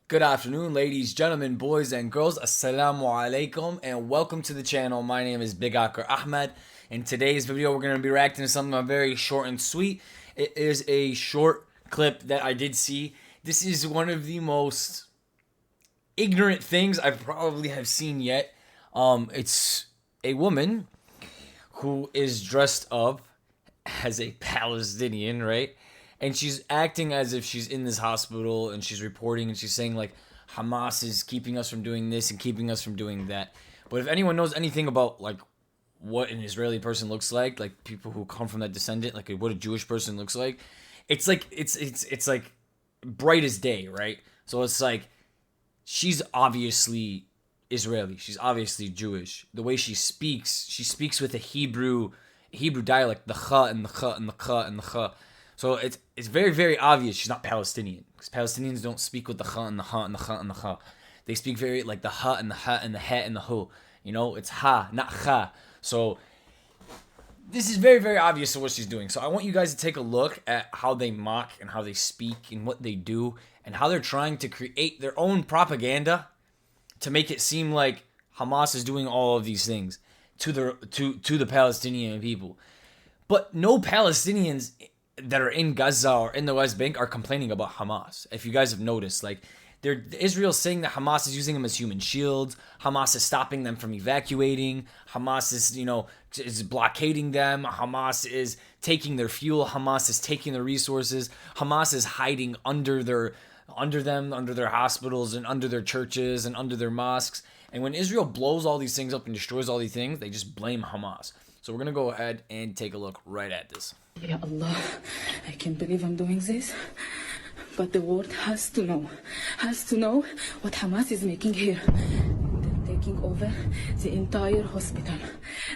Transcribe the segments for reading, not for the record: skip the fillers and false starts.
Good afternoon, ladies, gentlemen, boys, and girls. Assalamu alaikum, and welcome to the channel. My name is Big Akar Ahmed. In today's video, we're going to be reacting to something very short and sweet. It is a short clip that I did see. This is one of the most ignorant things I probably have seen yet. It's a woman who is dressed up as a Palestinian, right? And she's acting as if she's in this hospital and she's reporting and she's saying like Hamas is keeping us from doing this and keeping us from doing that. But if anyone knows anything about like what an Israeli person looks like people who come from that descendant, like what a Jewish person looks like, it's like it's like bright as day, right? So it's like she's obviously Israeli. She's obviously Jewish. The way she speaks with a Hebrew dialect, the kha and the kha and the kha and the kha. So it's very, very obvious she's not Palestinian. Because Palestinians don't speak with the kha and the ha and the kha and the kha. They speak very like the ha and the ha and the ha and the hu. You know, it's ha, not kha. So this is very, very obvious to what she's doing. So I want you guys to take a look at how they mock and how they speak and what they do and how they're trying to create their own propaganda to make it seem like Hamas is doing all of these things to the Palestinian people. But no Palestinians that are in Gaza or in the West Bank are complaining about Hamas. If you guys have noticed, like Israel's saying that Hamas is using them as human shields. Hamas is stopping them from evacuating. Hamas is blockading them. Hamas is taking their fuel. Hamas is taking their resources. Hamas is hiding under their hospitals and under their churches and under their mosques. And when Israel blows all these things up and destroys all these things, they just blame Hamas. So we're going to go ahead and take a look right at this. Ya Allah, I can't believe I'm doing this, but the world has to know what Hamas is making here. They're taking over the entire hospital.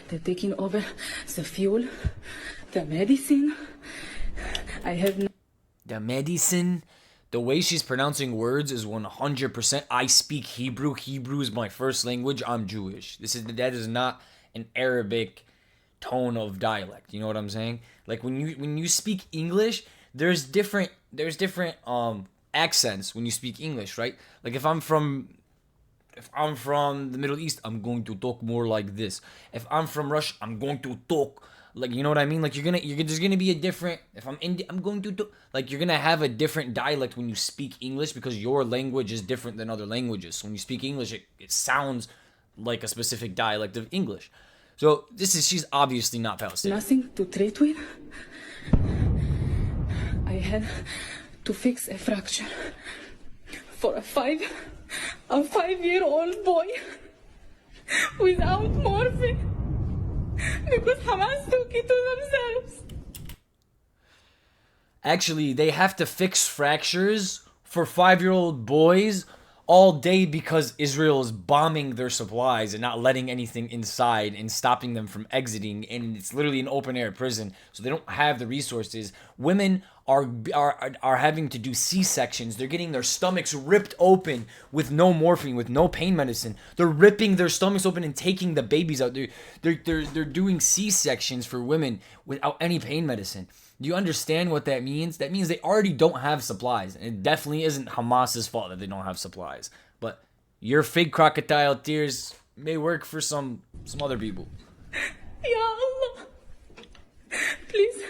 They're taking over the fuel, the medicine. The medicine. The way she's pronouncing words is 100%. I speak Hebrew. Hebrew is my first language. I'm Jewish. That is not an Arabic tone of dialect. You know what I'm saying? Like when you speak English, there's different accents when you speak English, right? Like if I'm from the Middle East, I'm going to talk more like this. If I'm from Russia, I'm going to talk like, you know what I mean? Like there's gonna be a different. If I'm Indian, I'm going to talk like you're gonna have a different dialect when you speak English because your language is different than other languages. So when you speak English, it sounds like a specific dialect of English. So she's obviously not Palestinian. Nothing to treat with. I had to fix a fracture for a 5-year-old boy without morphine because Hamas took it to themselves. Actually, they have to fix fractures for 5-year-old boys all day because Israel is bombing their supplies and not letting anything inside and stopping them from exiting, and it's literally an open air prison, so they don't have the resources. Women are having to do C-sections. They're getting their stomachs ripped open with no morphine, with no pain medicine. They're ripping their stomachs open and taking the babies out. They're doing C-sections for women without any pain medicine. Do you understand what that means? That means they already don't have supplies. And it definitely isn't Hamas's fault that they don't have supplies. But your fake crocodile tears may work for some other people. Ya Allah. Please,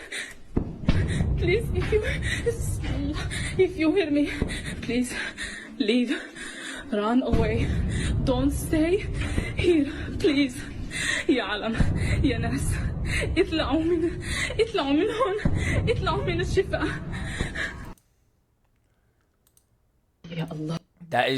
if you hear me, please leave. Run away. Don't stay here, please. يا عالم يا ناس اطلعوا من هون اطلعوا من الشفاء يا الله. That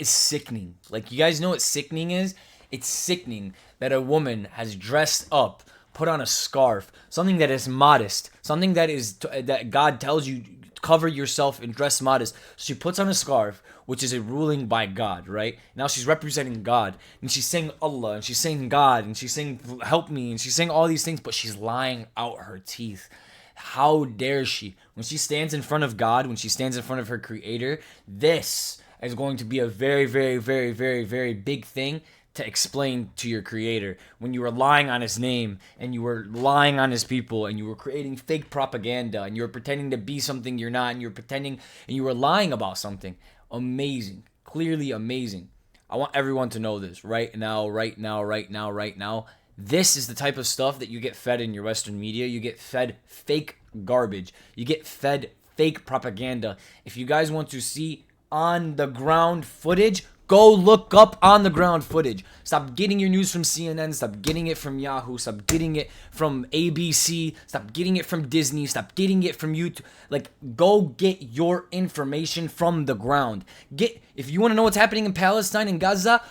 is sickening. Like, you guys know what sickening is? It's sickening that a woman has dressed up, put on a scarf, something that is modest, something that God tells you cover yourself and dress modest. So she puts on a scarf, which is a ruling by God, right? Now she's representing God, and she's saying Allah, and she's saying God, and she's saying help me, and she's saying all these things, but she's lying out her teeth. How dare she? When she stands in front of God, when she stands in front of her creator, this is going to be a very, very, very, very, very big thing to explain to your creator. When you were lying on his name and you were lying on his people and you were creating fake propaganda and you were pretending to be something you're not and you were pretending and you were lying about something. Amazing. Clearly amazing. I want everyone to know this right now, right now, right now, right now. This is the type of stuff that you get fed in your Western media. You get fed fake garbage. You get fed fake propaganda. If you guys want to see on the ground footage, go look up on the ground footage. Stop getting your news from CNN. Stop getting it from Yahoo. Stop getting it from ABC. Stop getting it from Disney. Stop getting it from YouTube. Like, go get your information from the ground. If you want to know what's happening in Palestine and Gaza,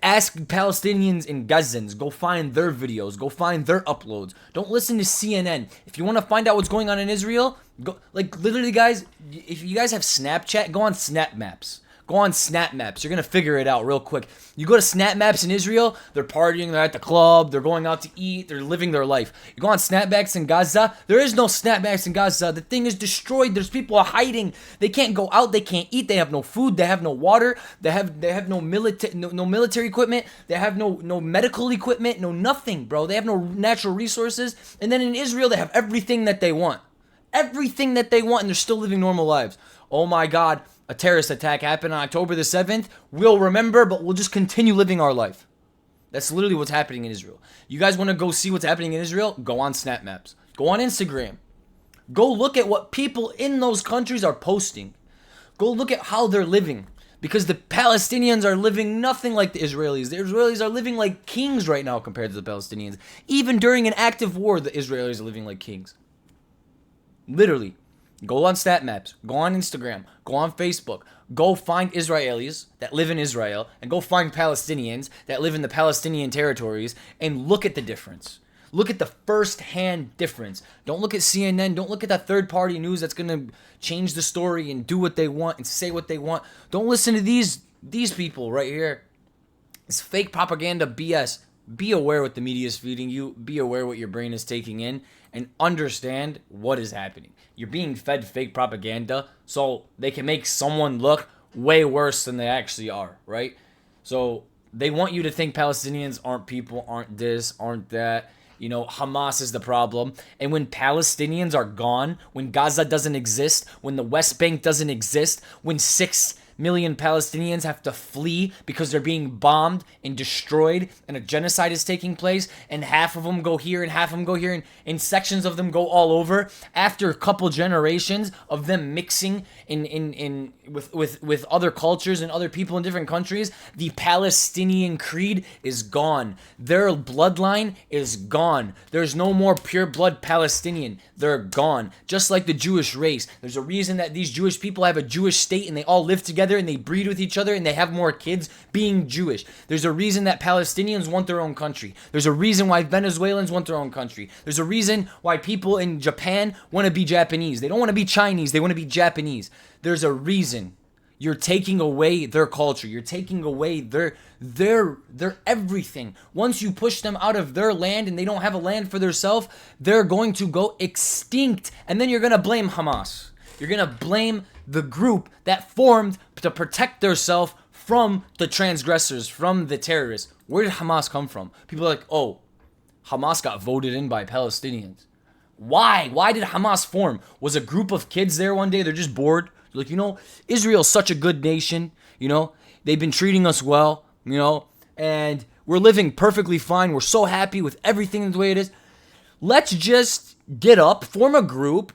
ask Palestinians and Gazans. Go find their videos. Go find their uploads. Don't listen to CNN. If you want to find out what's going on in Israel, go, like, literally, guys, if you guys have Snapchat, go on Snap Maps. Go on Snap Maps. You're going to figure it out real quick. You go to Snap Maps in Israel, they're partying, they're at the club, they're going out to eat, they're living their life. You go on Snapbacks in Gaza, there is no Snapbacks in Gaza. The thing is destroyed. There's people hiding. They can't go out, they can't eat, they have no food, they have no water, they have no military equipment, they have no medical equipment, no nothing, bro. They have no natural resources. And then in Israel, they have everything that they want. Everything that they want, and they're still living normal lives. Oh my God. A terrorist attack happened on October the 7th. We'll remember, but we'll just continue living our life. That's literally what's happening in Israel. You guys want to go see what's happening in Israel? Go on Snap Maps. Go on Instagram. Go look at what people in those countries are posting. Go look at how they're living. Because the Palestinians are living nothing like the Israelis. The Israelis are living like kings right now compared to the Palestinians. Even during an active war, the Israelis are living like kings. Literally. Go on Stat Maps, go on Instagram, go on Facebook, go find Israelis that live in Israel, and go find Palestinians that live in the Palestinian territories, and look at the difference. Look at the first-hand difference. Don't look at CNN. Don't look at that third-party news that's going to change the story and do what they want and say what they want. Don't listen to these people right here. It's fake propaganda BS. Be aware what the media is feeding you. Be aware what your brain is taking in. And understand what is happening. You're being fed fake propaganda so they can make someone look way worse than they actually are, right? So they want you to think Palestinians aren't people, aren't this, aren't that. You know, Hamas is the problem. And when Palestinians are gone, when Gaza doesn't exist, when the West Bank doesn't exist, when 6 million Palestinians have to flee because they're being bombed and destroyed and a genocide is taking place, and half of them go here and half of them go here, and sections of them go all over. After a couple generations of them mixing with other cultures and other people in different countries, the Palestinian creed is gone. Their bloodline is gone. There's no more pure blood Palestinian. They're gone. Just like the Jewish race. There's a reason that these Jewish people have a Jewish state and they all live together and they breed with each other and they have more kids being Jewish. There's a reason that Palestinians want their own country. There's a reason why Venezuelans want their own country. There's a reason why people in Japan want to be Japanese. They don't want to be Chinese. They want to be Japanese. There's a reason. You're taking away their culture. You're taking away their everything. Once you push them out of their land and they don't have a land for themselves, they're going to go extinct. And then you're going to blame Hamas. You're going to blame the group that formed to protect themselves from the transgressors, from the terrorists. Where did Hamas come from? People are like, oh, Hamas got voted in by Palestinians. Why? Why did Hamas form? Was a group of kids there one day? They're just bored. They're like, you know, Israel's such a good nation. You know, they've been treating us well, you know, and we're living perfectly fine. We're so happy with everything the way it is. Let's just get up, form a group,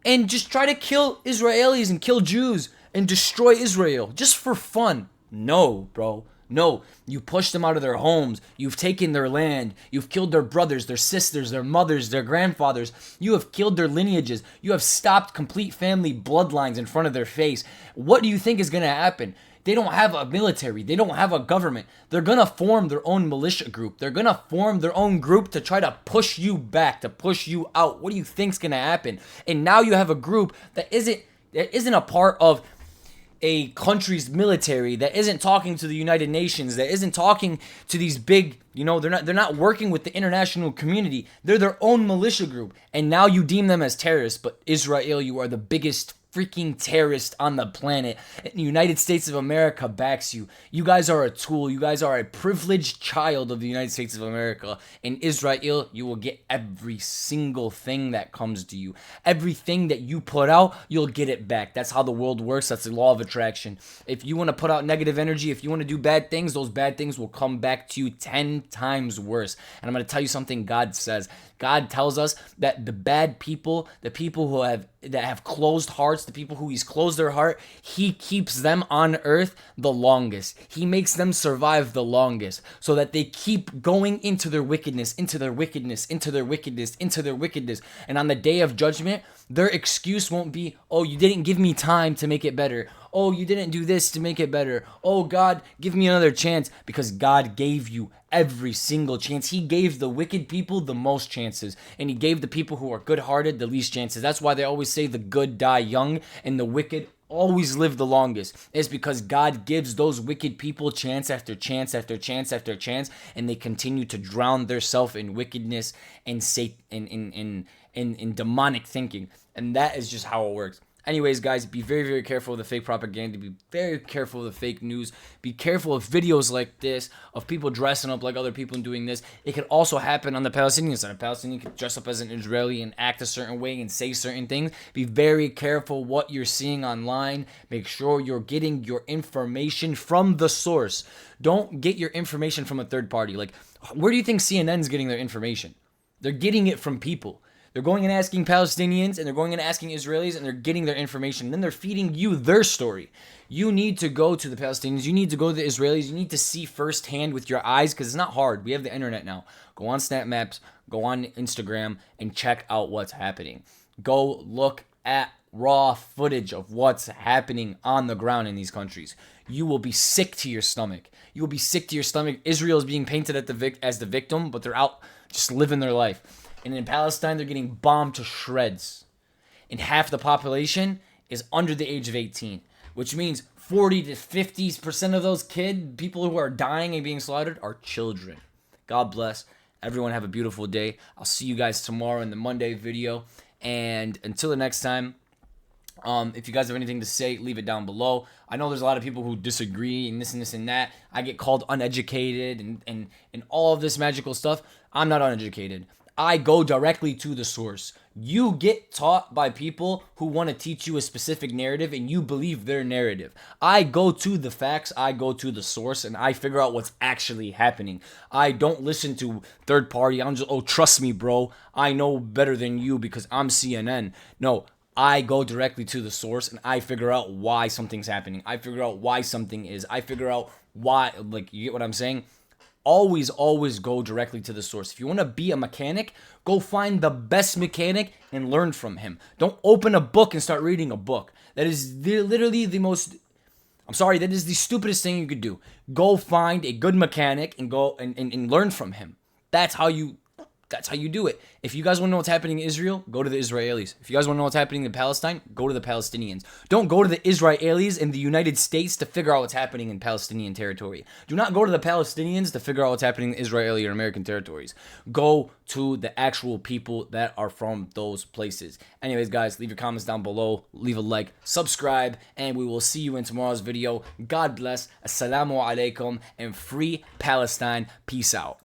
and just try to kill Israelis and kill Jews and destroy Israel just for fun. No, bro. No, you pushed them out of their homes. You've taken their land. You've killed their brothers, their sisters, their mothers, their grandfathers. You have killed their lineages. You have stopped complete family bloodlines in front of their face. What do you think is going to happen? They don't have a military. They don't have a government. They're going to form their own militia group. They're going to form their own group to try to push you back, to push you out. What do you think's going to happen? And now you have a group that isn't a part of a country's military, that isn't talking to the United Nations, that isn't talking to these big, you know, they're not working with the international community. They're their own militia group. And now you deem them as terrorists. But Israel, you are the biggest freaking terrorist on the planet. And the United States of America backs you. You guys are a tool. You guys are a privileged child of the United States of America. In Israel, you will get every single thing that comes to you. Everything that you put out, you'll get it back. That's how the world works. That's the law of attraction. If you want to put out negative energy, if you want to do bad things, those bad things will come back to you 10 times worse. And I'm going to tell you something God says. God tells us that the bad people, the people that have closed hearts, the people who he's closed their heart, he keeps them on earth the longest. He makes them survive the longest so that they keep going into their wickedness, into their wickedness, into their wickedness, into their wickedness. And on the day of judgment, their excuse won't be, oh, you didn't give me time to make it better. Oh, you didn't do this to make it better. Oh, God, give me another chance. Because God gave you every single chance. He gave the wicked people the most chances. And he gave the people who are good-hearted the least chances. That's why they always say the good die young and the wicked always live the longest. It's because God gives those wicked people chance after chance after chance after chance. And they continue to drown themselves in wickedness and in demonic thinking. And that is just how it works. Anyways, guys, be very, very careful of the fake propaganda. Be very careful of the fake news. Be careful of videos like this, of people dressing up like other people and doing this. It could also happen on the Palestinian side. A Palestinian could dress up as an Israeli and act a certain way and say certain things. Be very careful what you're seeing online. Make sure you're getting your information from the source. Don't get your information from a third party. Like, where do you think CNN's getting their information? They're getting it from people. They're going and asking Palestinians, and they're going and asking Israelis, and they're getting their information. And then they're feeding you their story. You need to go to the Palestinians. You need to go to the Israelis. You need to see firsthand with your eyes, because it's not hard. We have the internet now. Go on Snap Maps, go on Instagram, and check out what's happening. Go look at raw footage of what's happening on the ground in these countries. You will be sick to your stomach. You will be sick to your stomach. Israel is being painted as the victim, but they're out just living their life. And in Palestine, they're getting bombed to shreds. And half the population is under the age of 18, which means 40 to 50% of those people who are dying and being slaughtered are children. God bless. Everyone have a beautiful day. I'll see you guys tomorrow in the Monday video. And until the next time, if you guys have anything to say, leave it down below. I know there's a lot of people who disagree and this and that. I get called uneducated and all of this magical stuff. I'm not uneducated. I go directly to the source. You get taught by people who want to teach you a specific narrative and you believe their narrative. I go to the facts, I go to the source, and I figure out what's actually happening. I don't listen to third party. I'm just, oh, trust me, bro. I know better than you because I'm CNN. No, I go directly to the source and I figure out why something's happening. I figure out why something is. I figure out why, like, you get what I'm saying? Always go directly to the source. If you want to be a mechanic, go find the best mechanic and learn from him. Don't open a book and start reading a book. That is literally the most, that is the stupidest thing you could do. Go find a good mechanic and go and learn from him. That's how you do it. If you guys want to know what's happening in Israel, go to the Israelis. If you guys want to know what's happening in Palestine, go to the Palestinians. Don't go to the Israelis in the United States to figure out what's happening in Palestinian territory. Do not go to the Palestinians to figure out what's happening in Israeli or American territories. Go to the actual people that are from those places. Anyways, guys, leave your comments down below. Leave a like, subscribe, and we will see you in tomorrow's video. God bless. Assalamu alaikum, and free Palestine. Peace out.